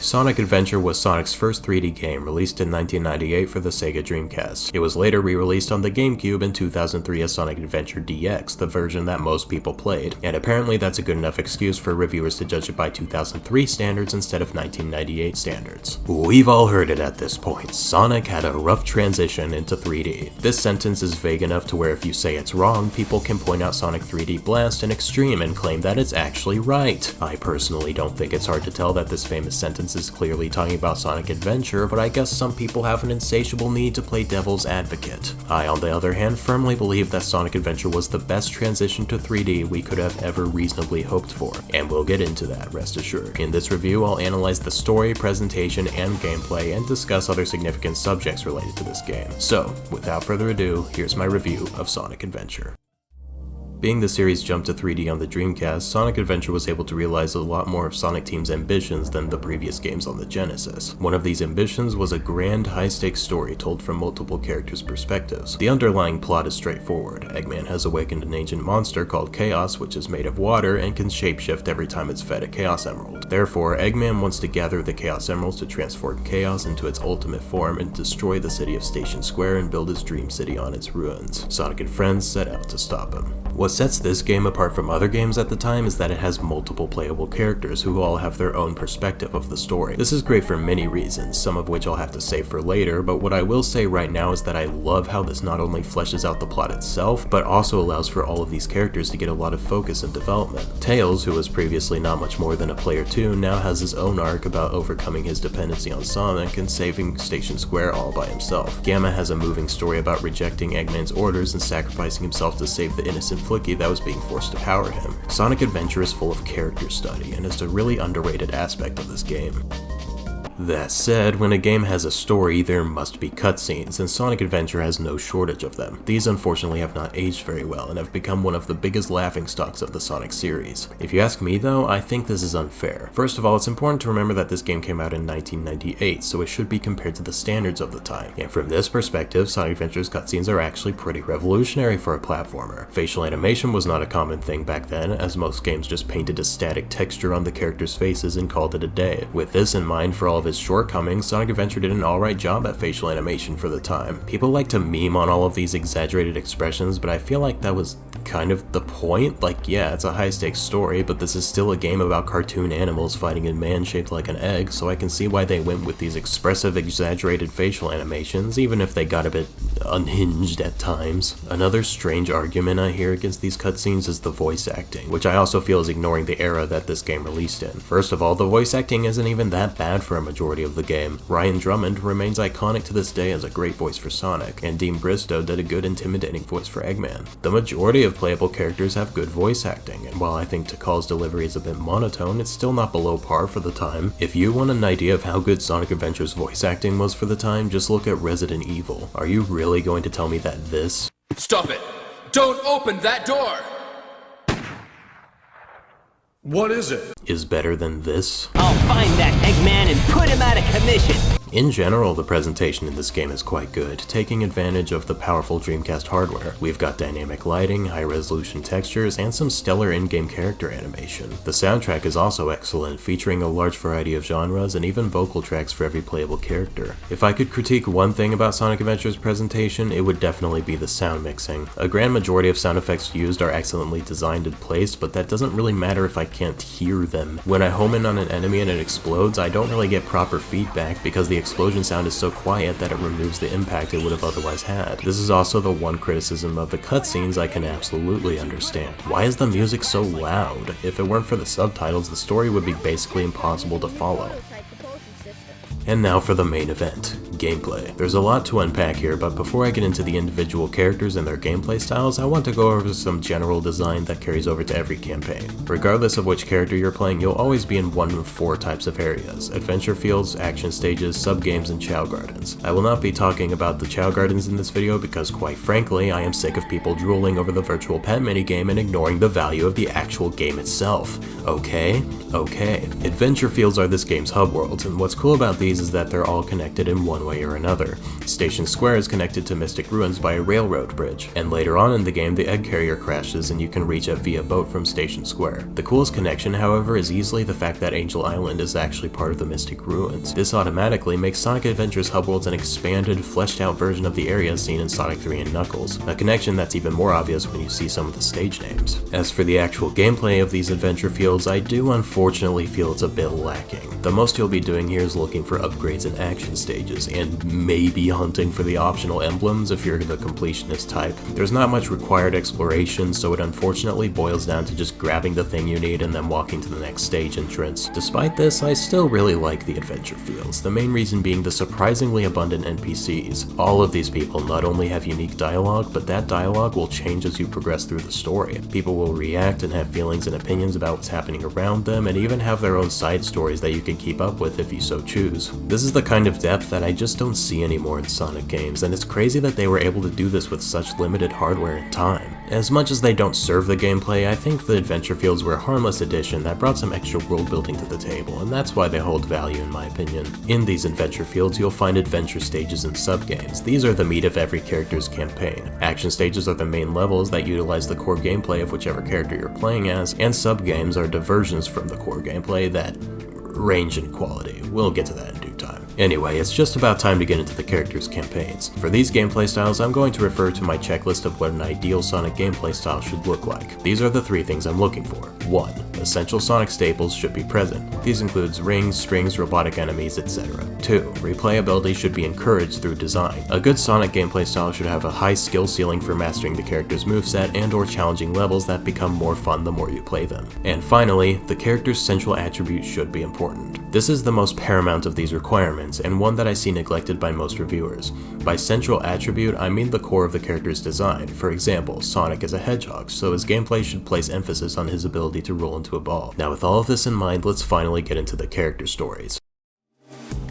Sonic Adventure was Sonic's first 3D game, released in 1998 for the Sega Dreamcast. It was later re-released on the GameCube in 2003 as Sonic Adventure DX, the version that most people played, and apparently that's a good enough excuse for reviewers to judge it by 2003 standards instead of 1998 standards. We've all heard it at this point. Sonic had a rough transition into 3D. This sentence is vague enough to where if you say it's wrong, people can point out Sonic 3D Blast and Extreme and claim that it's actually right. I personally don't think it's hard to tell that this famous sentence is clearly talking about Sonic Adventure, but I guess some people have an insatiable need to play devil's advocate. I, on the other hand, firmly believe that Sonic Adventure was the best transition to 3D we could have ever reasonably hoped for, and we'll get into that, rest assured. In this review, I'll analyze the story, presentation, and gameplay, and discuss other significant subjects related to this game. So, without further ado, here's my review of Sonic Adventure. Being the series jumped to 3D on the Dreamcast, Sonic Adventure was able to realize a lot more of Sonic Team's ambitions than the previous games on the Genesis. One of these ambitions was a grand, high-stakes story told from multiple characters' perspectives. The underlying plot is straightforward. Eggman has awakened an ancient monster called Chaos, which is made of water and can shapeshift every time it's fed a Chaos Emerald. Therefore, Eggman wants to gather the Chaos Emeralds to transform Chaos into its ultimate form and destroy the city of Station Square and build his dream city on its ruins. Sonic and friends set out to stop him. What sets this game apart from other games at the time is that it has multiple playable characters who all have their own perspective of the story. This is great for many reasons, some of which I'll have to save for later, but what I will say right now is that I love how this not only fleshes out the plot itself, but also allows for all of these characters to get a lot of focus and development. Tails, who was previously not much more than a player 2, now has his own arc about overcoming his dependency on Sonic and saving Station Square all by himself. Gamma has a moving story about rejecting Eggman's orders and sacrificing himself to save the innocent Flicky that was being forced to power him. Sonic Adventure is full of character study, and it's a really underrated aspect of this game. That said, when a game has a story, there must be cutscenes, and Sonic Adventure has no shortage of them. These unfortunately have not aged very well and have become one of the biggest laughingstocks of the Sonic series. If you ask me though, I think this is unfair. First of all, it's important to remember that this game came out in 1998, so it should be compared to the standards of the time. And from this perspective, Sonic Adventure's cutscenes are actually pretty revolutionary for a platformer. Facial animation was not a common thing back then, as most games just painted a static texture on the characters' faces and called it a day. With this in mind, for all of its shortcomings, Sonic Adventure did an alright job at facial animation for the time. People like to meme on all of these exaggerated expressions, but I feel like that was kind of the point. Like, yeah, it's a high-stakes story, but this is still a game about cartoon animals fighting a man shaped like an egg, so I can see why they went with these expressive, exaggerated facial animations, even if they got a bit unhinged at times. Another strange argument I hear against these cutscenes is the voice acting, which I also feel is ignoring the era that this game released in. First of all, the voice acting isn't even that bad for a majority of the game. Ryan Drummond remains iconic to this day as a great voice for Sonic, and Dean Bristow did a good intimidating voice for Eggman. The majority of playable characters have good voice acting, and while I think Tikal's delivery is a bit monotone, it's still not below par for the time. If you want an idea of how good Sonic Adventure's voice acting was for the time, just look at Resident Evil. Are you really going to tell me that this— Stop it! Don't open that door! What is it? —is better than this? I'll find that Eggman and put him out of commission! In general, the presentation in this game is quite good, taking advantage of the powerful Dreamcast hardware. We've got dynamic lighting, high-resolution textures, and some stellar in-game character animation. The soundtrack is also excellent, featuring a large variety of genres and even vocal tracks for every playable character. If I could critique one thing about Sonic Adventure's presentation, it would definitely be the sound mixing. A grand majority of sound effects used are excellently designed and placed, but that doesn't really matter if I can't hear them. When I home in on an enemy and it explodes, I don't really get proper feedback because the explosion sound is so quiet that it removes the impact it would have otherwise had. This is also the one criticism of the cutscenes I can absolutely understand. Why is the music so loud? If it weren't for the subtitles, the story would be basically impossible to follow. And now for the main event, gameplay. There's a lot to unpack here, but before I get into the individual characters and their gameplay styles, I want to go over some general design that carries over to every campaign. Regardless of which character you're playing, you'll always be in one of 4 types of areas: adventure fields, action stages, sub-games, and Chow Gardens. I will not be talking about the Chow Gardens in this video because, quite frankly, I am sick of people drooling over the virtual pet minigame and ignoring the value of the actual game itself. Okay? Okay. Adventure fields are this game's hub worlds, and what's cool about these is that they're all connected in one way or another. Station Square is connected to Mystic Ruins by a railroad bridge, and later on in the game the egg carrier crashes and you can reach it via boat from Station Square. The coolest connection, however, is easily the fact that Angel Island is actually part of the Mystic Ruins. This automatically makes Sonic Adventure's hub worlds an expanded, fleshed out version of the area seen in Sonic 3 and Knuckles, a connection that's even more obvious when you see some of the stage names. As for the actual gameplay of these adventure fields, I do unfortunately feel it's a bit lacking. The most you'll be doing here is looking for upgrades and action stages, and maybe hunting for the optional emblems if you're the completionist type. There's not much required exploration, so it unfortunately boils down to just grabbing the thing you need and then walking to the next stage entrance. Despite this, I still really like the adventure fields, the main reason being the surprisingly abundant NPCs. All of these people not only have unique dialogue, but that dialogue will change as you progress through the story. People will react and have feelings and opinions about what's happening around them, and even have their own side stories that you can keep up with if you so choose. This is the kind of depth that I just don't see anymore in Sonic games, and it's crazy that they were able to do this with such limited hardware and time. As much as they don't serve the gameplay, I think the adventure fields were a harmless addition that brought some extra world building to the table, and that's why they hold value in my opinion. In these adventure fields, you'll find adventure stages and sub-games. These are the meat of every character's campaign. Action stages are the main levels that utilize the core gameplay of whichever character you're playing as, and sub-games are diversions from the core gameplay that range in quality. We'll get to that in due time. Anyway, it's just about time to get into the characters' campaigns. For these gameplay styles, I'm going to refer to my checklist of what an ideal Sonic gameplay style should look like. These are the 3 things I'm looking for. 1. Essential Sonic staples should be present. These includes rings, strings, robotic enemies, etc. 2. Replayability should be encouraged through design. A good Sonic gameplay style should have a high skill ceiling for mastering the character's moveset and or challenging levels that become more fun the more you play them. And finally, the character's central attribute should be important. This is the most paramount of these requirements, and one that I see neglected by most reviewers. By central attribute, I mean the core of the character's design. For example, Sonic is a hedgehog, so his gameplay should place emphasis on his ability to roll into a ball. Now with all of this in mind, let's finally get into the character stories.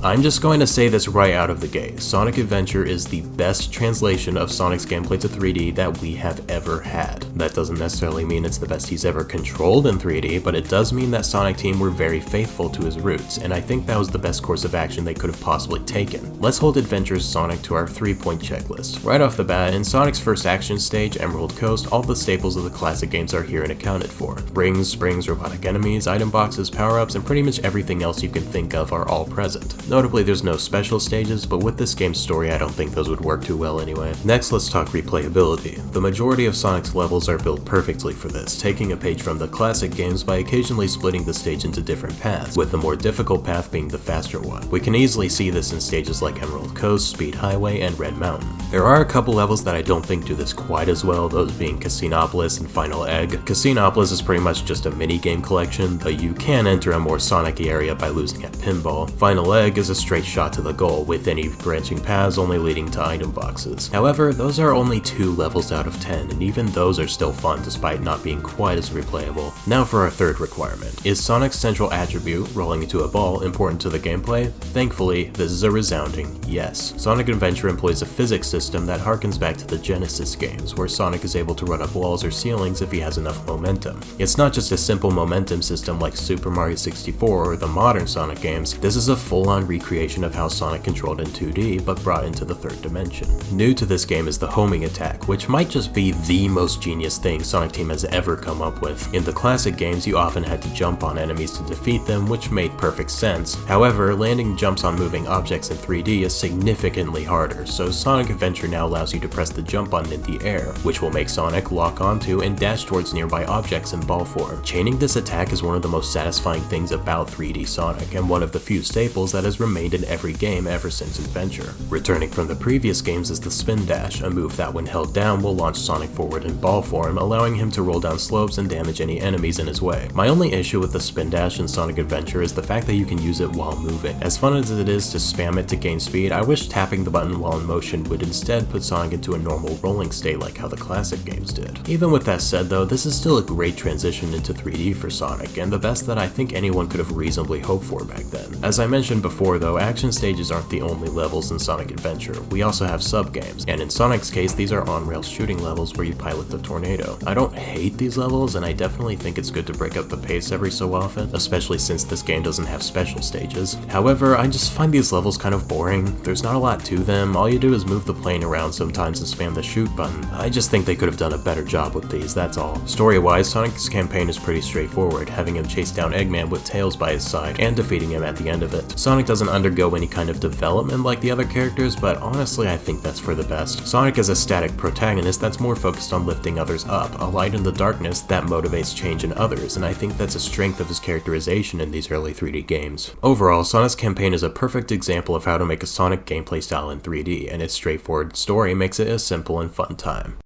I'm just going to say this right out of the gate. Sonic Adventure is the best translation of Sonic's gameplay to 3D that we have ever had. That doesn't necessarily mean it's the best he's ever controlled in 3D, but it does mean that Sonic Team were very faithful to his roots, and I think that was the best course of action they could have possibly taken. Let's hold Adventure's Sonic to our 3-point checklist. Right off the bat, in Sonic's first action stage, Emerald Coast, all the staples of the classic games are here and accounted for. Rings, springs, robotic enemies, item boxes, power-ups, and pretty much everything else you can think of are all present. Notably, there's no special stages, but with this game's story I don't think those would work too well anyway. Next, let's talk replayability. The majority of Sonic's levels are built perfectly for this, taking a page from the classic games by occasionally splitting the stage into different paths, with the more difficult path being the faster one. We can easily see this in stages like Emerald Coast, Speed Highway, and Red Mountain. There are a couple levels that I don't think do this quite as well, those being Casinopolis and Final Egg. Casinopolis is pretty much just a mini-game collection, though you can enter a more Sonic-y area by losing at pinball. Final Egg is a straight shot to the goal, with any branching paths only leading to item boxes. However, those are only 2 levels out of 10, and even those are still fun despite not being quite as replayable. Now for our third requirement. Is Sonic's central attribute, rolling into a ball, important to the gameplay? Thankfully, this is a resounding yes. Sonic Adventure employs a physics system that harkens back to the Genesis games, where Sonic is able to run up walls or ceilings if he has enough momentum. It's not just a simple momentum system like Super Mario 64 or the modern Sonic games, this is a full-on recreation of how Sonic controlled in 2D, but brought into the 3rd dimension. New to this game is the homing attack, which might just be the most genius thing Sonic Team has ever come up with. In the classic games, you often had to jump on enemies to defeat them, which made perfect sense. However, landing jumps on moving objects in 3D is significantly harder, so Sonic Adventure now allows you to press the jump button in the air, which will make Sonic lock onto and dash towards nearby objects in ball form. Chaining this attack is one of the most satisfying things about 3D Sonic, and one of the few staples that has remained in every game ever since Adventure. Returning from the previous games is the Spin Dash, a move that when held down will launch Sonic forward in ball form, allowing him to roll down slopes and damage any enemies in his way. My only issue with the Spin Dash in Sonic Adventure is the fact that you can use it while moving. As fun as it is to spam it to gain speed, I wish tapping the button while in motion would instead put Sonic into a normal rolling state like how the classic games did. Even with that said though, this is still a great transition into 3D for Sonic, and the best that I think anyone could have reasonably hoped for back then. As I mentioned before, before though, action stages aren't the only levels in Sonic Adventure. We also have sub-games, and in Sonic's case these are on-rail shooting levels where you pilot the tornado. I don't hate these levels, and I definitely think it's good to break up the pace every so often, especially since this game doesn't have special stages. However, I just find these levels kind of boring. There's not a lot to them, all you do is move the plane around sometimes and spam the shoot button. I just think they could have done a better job with these, that's all. Story-wise, Sonic's campaign is pretty straightforward, having him chase down Eggman with Tails by his side, and defeating him at the end of it. Sonic doesn't undergo any kind of development like the other characters, but honestly I think that's for the best. Sonic is a static protagonist that's more focused on lifting others up, a light in the darkness that motivates change in others, and I think that's a strength of his characterization in these early 3D games. Overall, Sonic's campaign is a perfect example of how to make a Sonic gameplay style in 3D, and its straightforward story makes it a simple and fun time.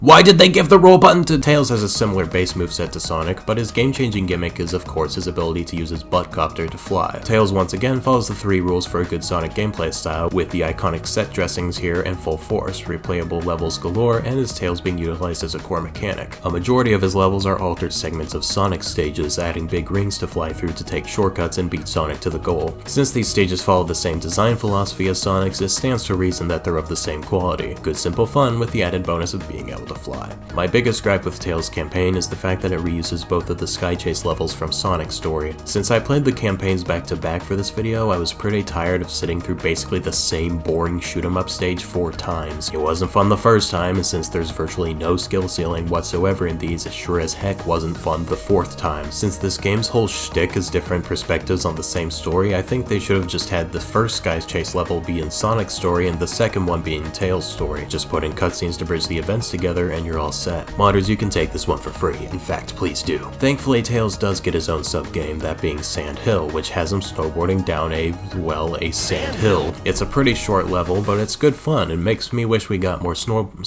Why did they give the roll button to Tails? Has a similar base moveset to Sonic, but his game-changing gimmick is of course his ability to use his butt copter to fly. Tails once again follows the 3 rules for a good Sonic gameplay style, with the iconic set dressings here in full force, replayable levels galore, and his tails being utilized as a core mechanic. A majority of his levels are altered segments of Sonic stages, adding big rings to fly through to take shortcuts and beat Sonic to the goal. Since these stages follow the same design philosophy as Sonic's, it stands to reason that they're of the same quality. Good simple fun with the added bonus of being able to fly. My biggest gripe with Tails' campaign is the fact that it reuses both of the Sky Chase levels from Sonic's story. Since I played the campaigns back to back for this video, I was pretty tired of sitting through basically the same boring shoot-'em-up stage 4 times. It wasn't fun the first time, and since there's virtually no skill ceiling whatsoever in these, it sure as heck wasn't fun the 4th time. Since this game's whole shtick is different perspectives on the same story, I think they should have just had the first Sky Chase level be in Sonic's story and the second one be in Tails' story. Just put in cutscenes to bridge the events together and you're all set. Modders, you can take this one for free. In fact, please do. Thankfully, Tails does get his own sub-game, that being Sand Hill, which has him snowboarding down a sand hill. It's a pretty short level, but it's good fun and makes me wish we got more snowboarding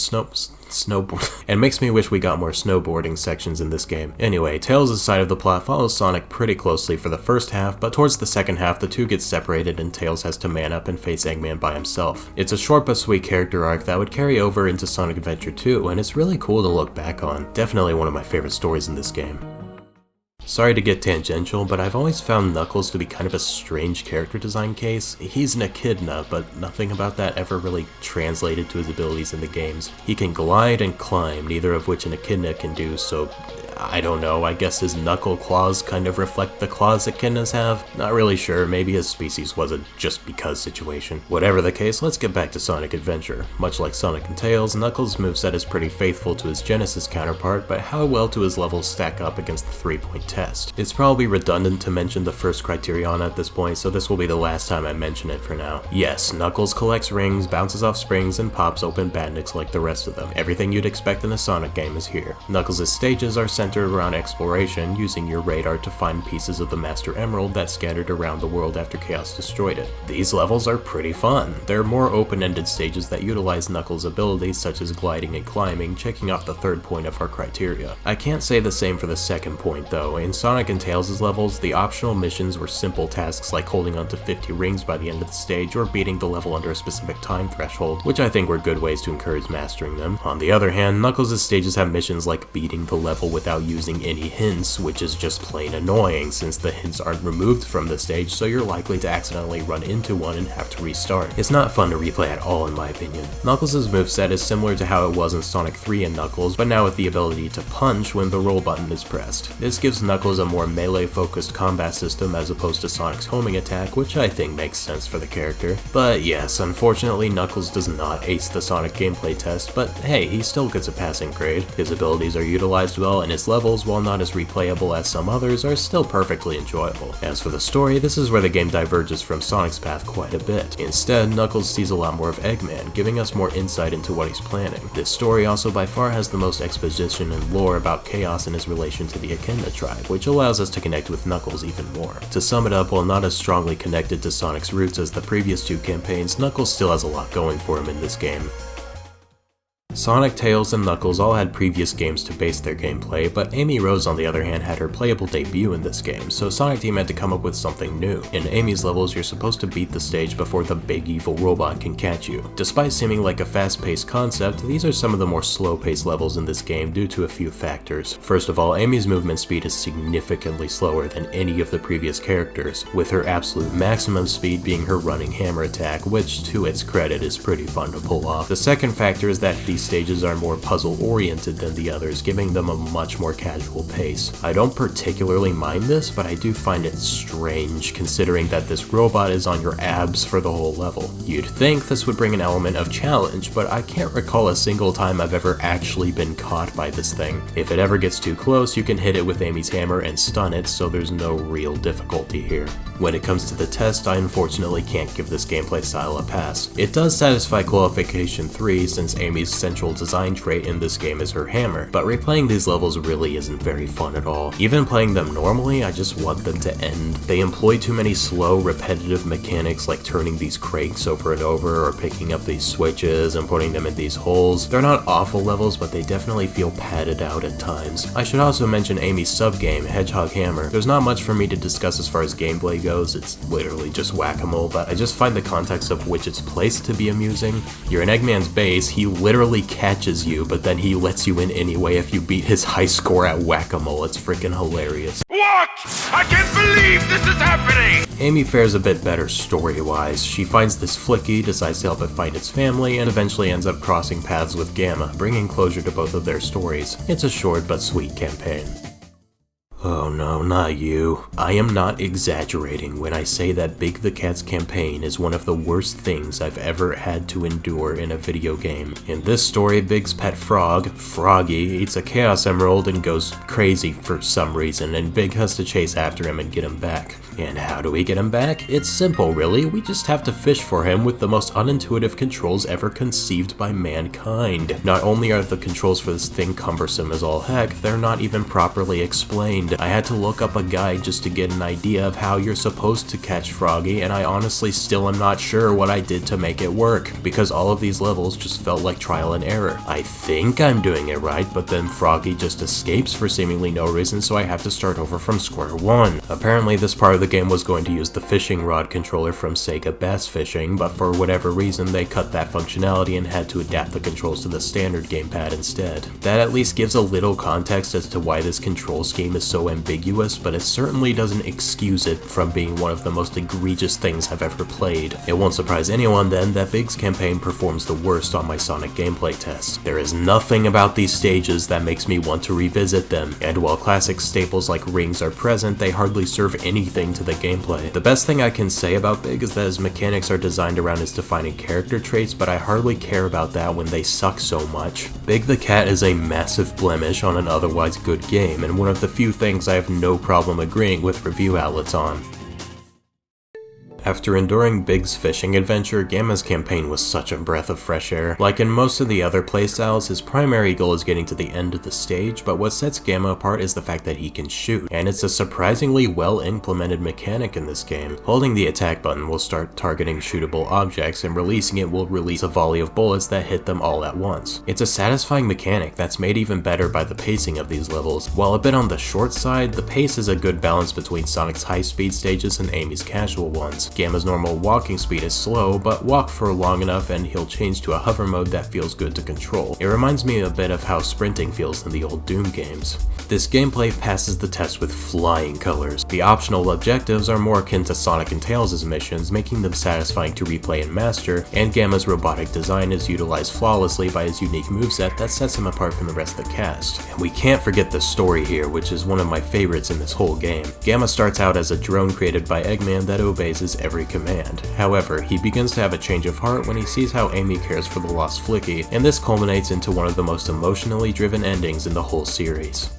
sections in this game. Anyway, Tails' side of the plot follows Sonic pretty closely for the first half, but towards the second half the two get separated and Tails has to man up and face Eggman by himself. It's a short but sweet character arc that would carry over into Sonic Adventure 2, and it's really cool to look back on. Definitely one of my favorite stories in this game. Sorry to get tangential, but I've always found Knuckles to be kind of a strange character design case. He's an echidna, but nothing about that ever really translated to his abilities in the games. He can glide and climb, neither of which an echidna can do, so I don't know, I guess his knuckle claws kind of reflect the claws echidnas have? Not really sure, maybe his species was a just because situation. Whatever the case, let's get back to Sonic Adventure. Much like Sonic and Tails, Knuckles' moveset is pretty faithful to his Genesis counterpart, but how well do his levels stack up against the 3-point test? It's probably redundant to mention the first criterion at this point, so this will be the last time I mention it for now. Yes, Knuckles collects rings, bounces off springs, and pops open bandits like the rest of them. Everything you'd expect in a Sonic game is here. Knuckles' stages are centered around exploration, using your radar to find pieces of the Master Emerald that scattered around the world after Chaos destroyed it. These levels are pretty fun. They're more open-ended stages that utilize Knuckles' abilities such as gliding and climbing, checking off the 3rd point of our criteria. I can't say the same for the 2nd point though. In Sonic and Tails' levels, the optional missions were simple tasks like holding onto 50 rings by the end of the stage or beating the level under a specific time threshold, which I think were good ways to encourage mastering them. On the other hand, Knuckles' stages have missions like beating the level without using any hints, which is just plain annoying since the hints aren't removed from the stage, so you're likely to accidentally run into one and have to restart. It's not fun to replay at all in my opinion. Knuckles' moveset is similar to how it was in Sonic 3 and Knuckles, but now with the ability to punch when the roll button is pressed. This gives Knuckles a more melee-focused combat system as opposed to Sonic's homing attack, which I think makes sense for the character. But yes, unfortunately Knuckles does not ace the Sonic gameplay test, but hey, he still gets a passing grade. His abilities are utilized well, and his levels, while not as replayable as some others, are still perfectly enjoyable. As for the story, this is where the game diverges from Sonic's path quite a bit. Instead, Knuckles sees a lot more of Eggman, giving us more insight into what he's planning. This story also by far has the most exposition and lore about Chaos and his relation to the Echidna tribe, which allows us to connect with Knuckles even more. To sum it up, while not as strongly connected to Sonic's roots as the previous 2 campaigns, Knuckles still has a lot going for him in this game. Sonic, Tails, and Knuckles all had previous games to base their gameplay, but Amy Rose on the other hand had her playable debut in this game, so Sonic Team had to come up with something new. In Amy's levels, you're supposed to beat the stage before the big evil robot can catch you. Despite seeming like a fast-paced concept, these are some of the more slow-paced levels in this game due to a few factors. First of all, Amy's movement speed is significantly slower than any of the previous characters, with her absolute maximum speed being her running hammer attack, which to its credit is pretty fun to pull off. The second factor is that these stages are more puzzle-oriented than the others, giving them a much more casual pace. I don't particularly mind this, but I do find it strange considering that this robot is on your abs for the whole level. You'd think this would bring an element of challenge, but I can't recall a single time I've ever actually been caught by this thing. If it ever gets too close, you can hit it with Amy's hammer and stun it, so there's no real difficulty here. When it comes to the test, I unfortunately can't give this gameplay style a pass. It does satisfy qualification 3 since Amy's central design trait in this game is her hammer, but replaying these levels really isn't very fun at all. Even playing them normally, I just want them to end. They employ too many slow, repetitive mechanics like turning these cranks over and over or picking up these switches and putting them in these holes. They're not awful levels, but they definitely feel padded out at times. I should also mention Amy's sub-game, Hedgehog Hammer. There's not much for me to discuss as far as gameplay goes, it's literally just whack-a-mole, but I just find the context of which it's placed to be amusing. You're in Eggman's base, he literally catches you, but then he lets you in anyway if you beat his high score at whack-a-mole. It's freaking hilarious. What? I can't believe this is happening! Amy fares a bit better story-wise. She finds this Flicky, decides to help it find its family, and eventually ends up crossing paths with Gamma, bringing closure to both of their stories. It's a short but sweet campaign. Oh no, not you. I am not exaggerating when I say that Big the Cat's campaign is one of the worst things I've ever had to endure in a video game. In this story, Big's pet frog, Froggy, eats a Chaos Emerald and goes crazy for some reason, and Big has to chase after him and get him back. And how do we get him back? It's simple, really. We just have to fish for him with the most unintuitive controls ever conceived by mankind. Not only are the controls for this thing cumbersome as all heck, they're not even properly explained. I had to look up a guide just to get an idea of how you're supposed to catch Froggy, and I honestly still am not sure what I did to make it work, because all of these levels just felt like trial and error. I think I'm doing it right, but then Froggy just escapes for seemingly no reason, so I have to start over from square one. Apparently this part of the game was going to use the fishing rod controller from Sega Bass Fishing, but for whatever reason they cut that functionality and had to adapt the controls to the standard gamepad instead. That at least gives a little context as to why this control scheme is so ambiguous, but it certainly doesn't excuse it from being one of the most egregious things I've ever played. It won't surprise anyone then that Big's campaign performs the worst on my Sonic gameplay test. There is nothing about these stages that makes me want to revisit them, and while classic staples like rings are present, they hardly serve anything to the gameplay. The best thing I can say about Big is that his mechanics are designed around his defining character traits, but I hardly care about that when they suck so much. Big the Cat is a massive blemish on an otherwise good game, and one of the few things I have no problem agreeing with review outlets on. After enduring Big's fishing adventure, Gamma's campaign was such a breath of fresh air. Like in most of the other playstyles, his primary goal is getting to the end of the stage, but what sets Gamma apart is the fact that he can shoot, and it's a surprisingly well implemented mechanic in this game. Holding the attack button will start targeting shootable objects, and releasing it will release a volley of bullets that hit them all at once. It's a satisfying mechanic that's made even better by the pacing of these levels. While a bit on the short side, the pace is a good balance between Sonic's high-speed stages and Amy's casual ones. Gamma's normal walking speed is slow, but walk for long enough and he'll change to a hover mode that feels good to control. It reminds me a bit of how sprinting feels in the old Doom games. This gameplay passes the test with flying colors. The optional objectives are more akin to Sonic and Tails' missions, making them satisfying to replay and master, and Gamma's robotic design is utilized flawlessly by his unique moveset that sets him apart from the rest of the cast. And we can't forget the story here, which is one of my favorites in this whole game. Gamma starts out as a drone created by Eggman that obeys his every command. However, he begins to have a change of heart when he sees how Amy cares for the lost Flicky, and this culminates into one of the most emotionally driven endings in the whole series.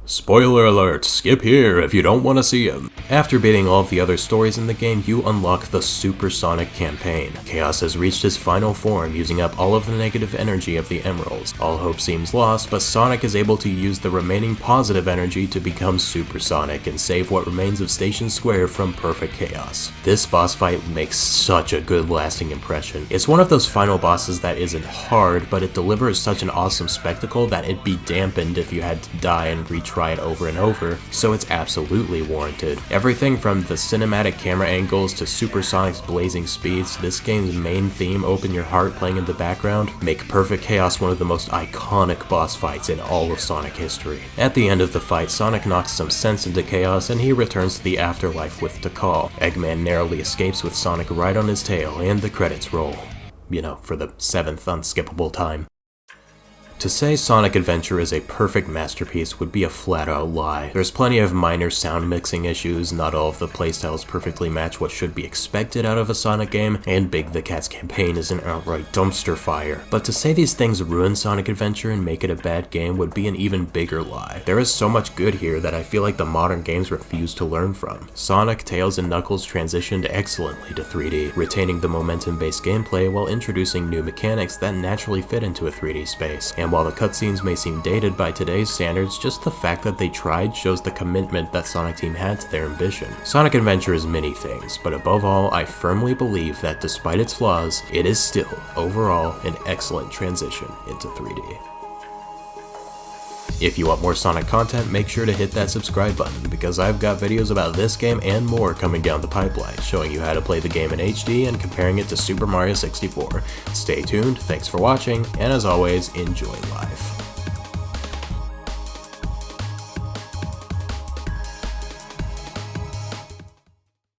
Spoiler alert, skip here if you don't want to see him. After beating all of the other stories in the game, you unlock the Supersonic campaign. Chaos has reached his final form, using up all of the negative energy of the emeralds. All hope seems lost, but Sonic is able to use the remaining positive energy to become Supersonic and save what remains of Station Square from perfect chaos. This boss fight makes such a good lasting impression. It's one of those final bosses that isn't hard, but it delivers such an awesome spectacle that it'd be dampened if you had to die and retry it over and over, so it's absolutely warranted. Everything from the cinematic camera angles to Supersonic's blazing speeds, this game's main theme, Open Your Heart, playing in the background, make Perfect Chaos one of the most iconic boss fights in all of Sonic history. At the end of the fight, Sonic knocks some sense into Chaos and he returns to the afterlife with Tikal. Eggman narrowly escapes with Sonic right on his tail, and the credits roll. You know, for the 7th unskippable time. To say Sonic Adventure is a perfect masterpiece would be a flat-out lie. There's plenty of minor sound mixing issues, not all of the playstyles perfectly match what should be expected out of a Sonic game, and Big the Cat's campaign is an outright dumpster fire. But to say these things ruin Sonic Adventure and make it a bad game would be an even bigger lie. There is so much good here that I feel like the modern games refuse to learn from. Sonic, Tails, and Knuckles transitioned excellently to 3D, retaining the momentum-based gameplay while introducing new mechanics that naturally fit into a 3D space. And while the cutscenes may seem dated by today's standards, just the fact that they tried shows the commitment that Sonic Team had to their ambition. Sonic Adventure is many things, but above all, I firmly believe that despite its flaws, it is still, overall, an excellent transition into 3D. If you want more Sonic content, make sure to hit that subscribe button, because I've got videos about this game and more coming down the pipeline, showing you how to play the game in HD and comparing it to Super Mario 64. Stay tuned, thanks for watching, and as always, enjoy life.